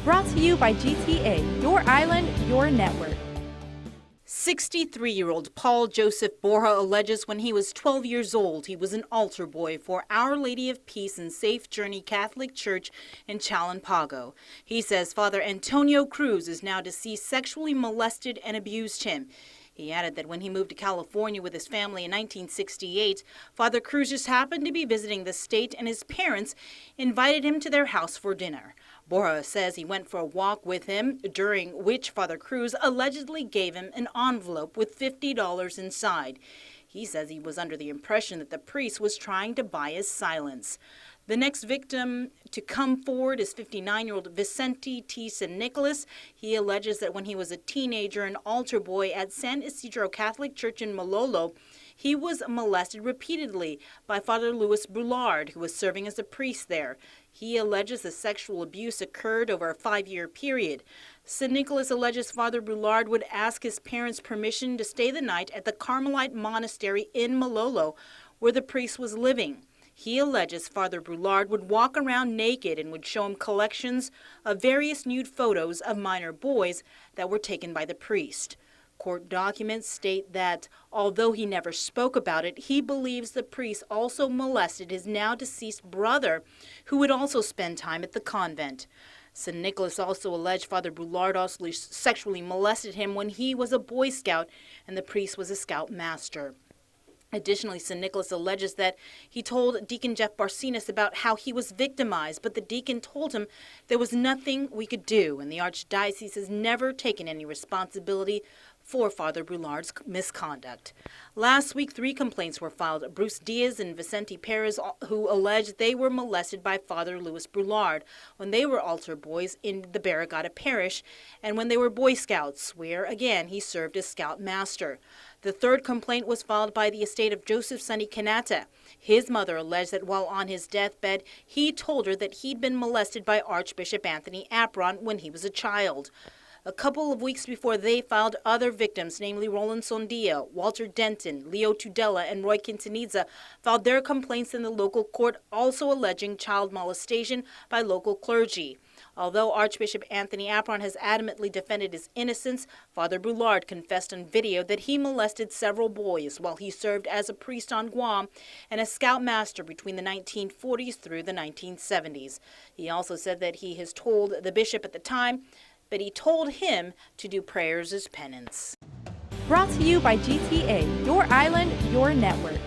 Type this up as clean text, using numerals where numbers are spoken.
Brought to you by GTA, your island, your network. 63-year-old Paul Joseph Borja alleges when he was 12 years old, he was an altar boy for Our Lady of Peace and Safe Journey Catholic Church in Chalampago. He says Father Antonio Cruz is now deceased sexually molested and abused him. He added that when he moved to California with his family in 1968, Father Cruz just happened to be visiting the state and his parents invited him to their house for dinner. Borja says he went for a walk with him, during which Father Cruz allegedly gave him an envelope with $50 inside. He says he was under the impression that the priest was trying to buy his silence. The next victim to come forward is 59-year-old Vicente T. San Nicolas. He alleges that when he was a teenager and altar boy at San Isidro Catholic Church in Malolo, he was molested repeatedly by Father Louis Boulard, who was serving as a priest there. He alleges the sexual abuse occurred over a 5-year period. San Nicolas alleges Father Boulard would ask his parents' permission to stay the night at the Carmelite monastery in Malolo, where the priest was living. He alleges Father Boulard would walk around naked and would show him collections of various nude photos of minor boys that were taken by the priest. Court documents state that, although he never spoke about it, he believes the priest also molested his now deceased brother, who would also spend time at the convent. San Nicolas also alleged Father Boulard also sexually molested him when he was a Boy Scout and the priest was a Scout Master. Additionally, San Nicolas alleges that he told Deacon Jeff Barcinas about how he was victimized, but the deacon told him there was nothing we could do, and the Archdiocese has never taken any responsibility for Father Boulard's misconduct. Last week, 3 complaints were filed. Bruce Diaz and Vicente Perez, who alleged they were molested by Father Louis Boulard when they were altar boys in the Barrigada Parish and when they were Boy Scouts, where, again, he served as Scout Master. The 3rd complaint was filed by the estate of Joseph Sonny Canata. His mother alleged that while on his deathbed, he told her that he'd been molested by Archbishop Anthony Apron when he was a child. A couple of weeks before they filed, other victims, namely Roland Sondia, Walter Denton, Leo Tudela, and Roy Quintanilla, filed their complaints in the local court, also alleging child molestation by local clergy. Although Archbishop Anthony Apron has adamantly defended his innocence, Father Boulard confessed on video that he molested several boys while he served as a priest on Guam and a Scout Master between the 1940s through the 1970s. He also said that he has told the bishop at the time, but he told him to do prayers as penance. Brought to you by GTA, your island, your network.